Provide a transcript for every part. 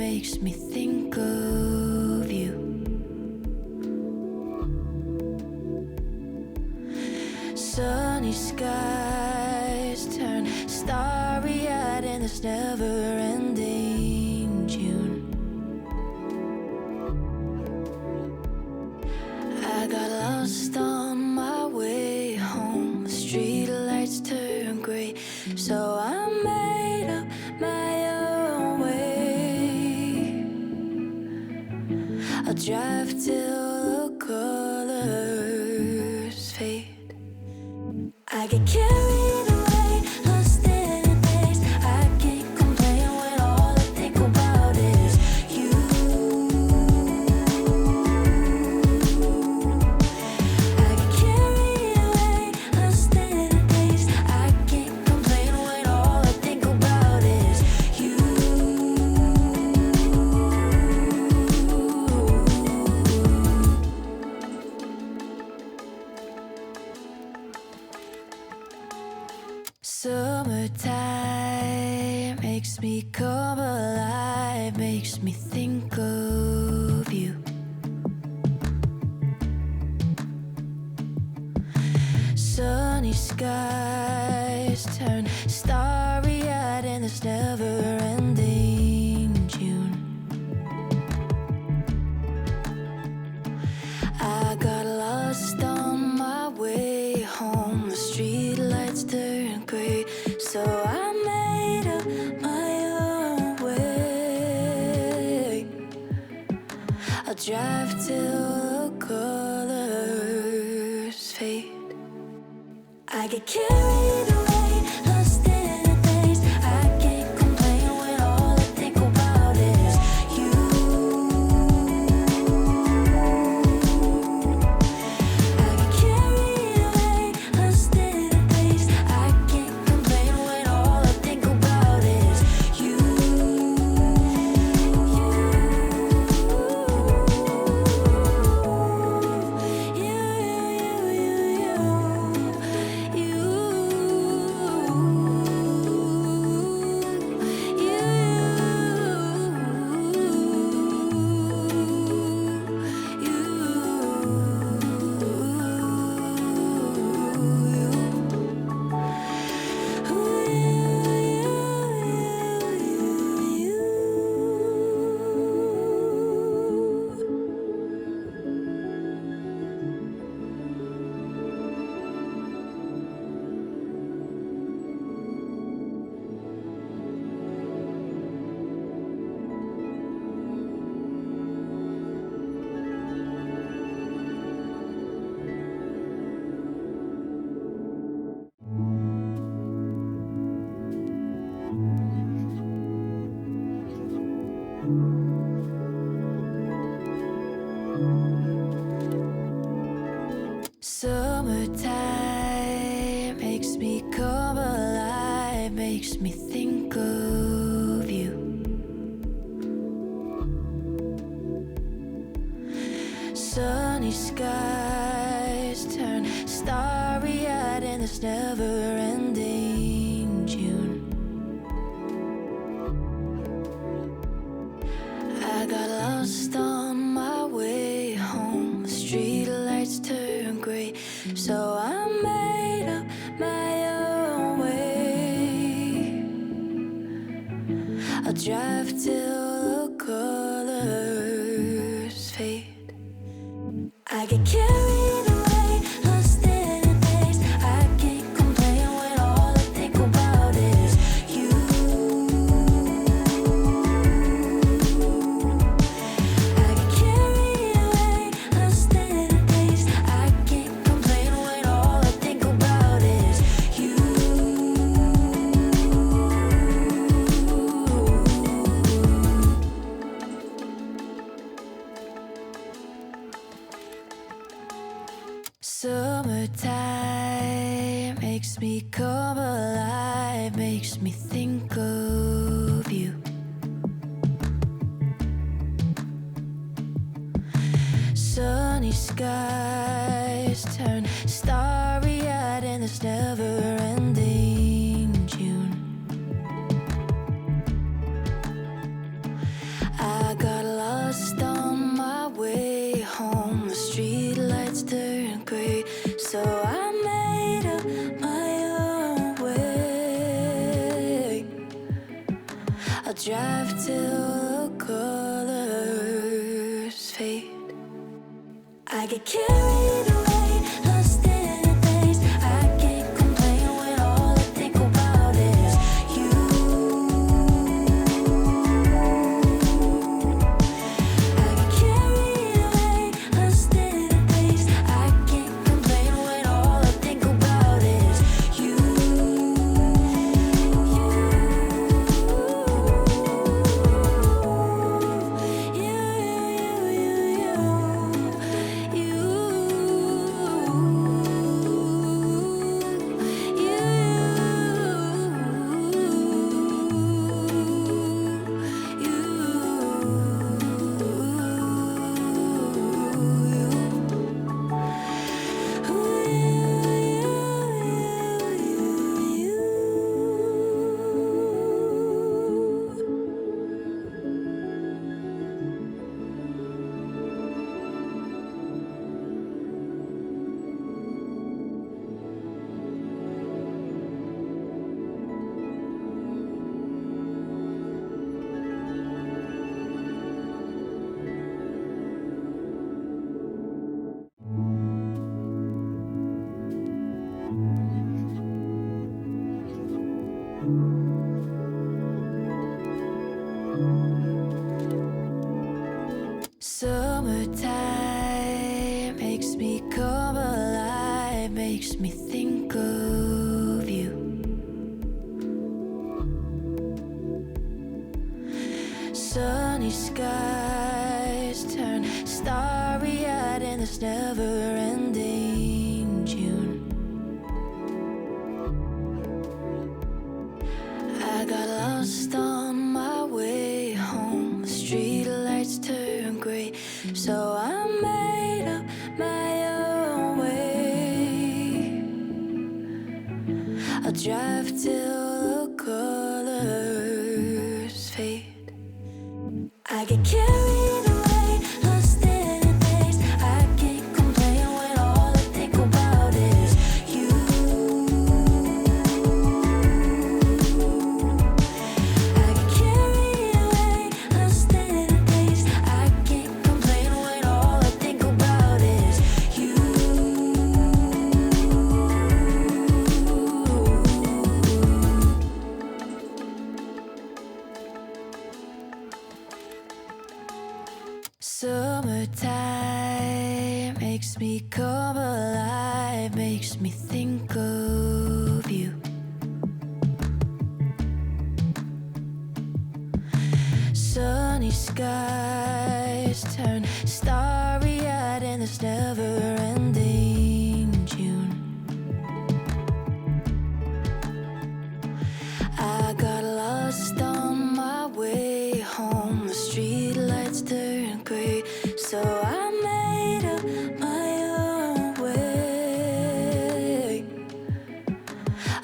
makes me think of you. Sunny skies turn starry-eyed in this never-ending June. I got lost on my way home. The street lights turn gray, so I made up my own way. I'll drive till the colors fade. I get carried away, lost in a daze. I can't complain when all I think about is you. I get carried away, lost in a daze. I can't complain when all I think about is you. Summertime makes me come alive, makes me think of you. Sunny skies turn starry-eyed in this never-ending June. I got lost on my way home. The street lights turn gray, so I made up my own way. I'll drive till the colors fade. I get carried away, lost in a daze. I can't complain when all I think about is you. I get carried away, lost in a daze. I can't complain when all I think about is you. Summertime makes me come alive, makes me think of you. Sunny skies turn starry-eyed in this never-ending June. I got lost on my way home. The street lights turn gray, so I made up my own way. I'll drive till the colors fade. I get carried away, lost in a daze. I can't complain when all I think about is you. I get carried away, lost in a daze. I can't complain when all I think about is you. Summertime makes me come alive, makes me think of you. Sunny skies turn starry-eyed in this never-ending June. I'll drive till the colors fade. I get carried away, lost in a daze. I can't complain when all I think about is you. I get carried away, lost in a daze. I can't complain when all I think about is you. Summertime makes me come alive, makes me think of you. Sunny skies turn starry-eyed in this never-ending June. I got lost on my way home. The street lights turn gray, so I made up my own way. I'll drive till the colors fade. I get carried away, lost in a daze. I can't complain when all I think about is you. I get carried away, lost in a daze. I can't complain when all I think about is you. Summertime makes me come alive, makes me think of you. Sunny skies turn starry-eyed in this never-ending June. I got lost on my way home. The street lights turn gray, so I made up my own way.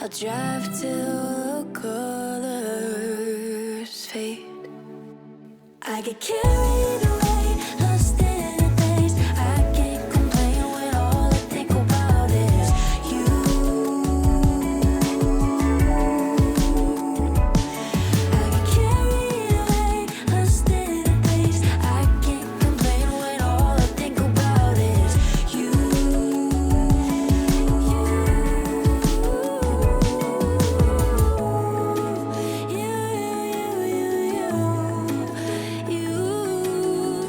I'll drive till the colors fade. I get carried away, lost in a daze. I can't complain when all I think about is you. I get carried away, lost in a daze. I can't complain when all I think about is you. You.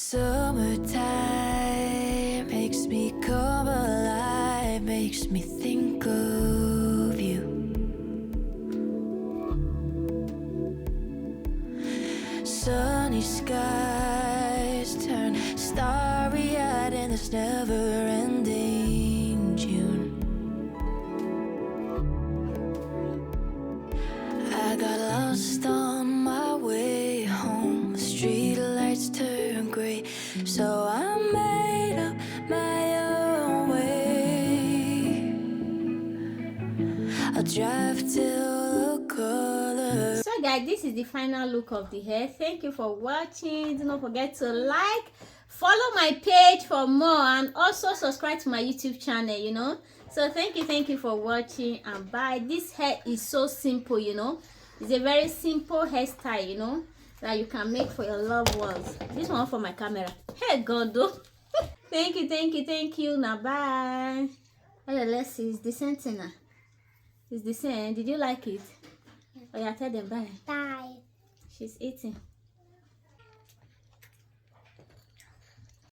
Summertime makes me come alive, makes me think of you. Sunny skies turn starry-eyed in this never-ending June. I got lost on my way home. The street lights turn gray, so I made up my own way. I'll drive till the color. So guys, this is the final look of the hair. Thank you for watching. Do not forget to like, follow my page for more, and also subscribe to my YouTube channel, you know. So thank you for watching, and bye. This hair is so simple, you know. It's a very simple hairstyle, you know, that you can make for your loved ones. This one for my camera. Hey God, though. Thank you. Now bye. Hey, let's see. It's decent now. It's decent. Did you like it? Oh yeah, tell them bye. Bye. She's eating.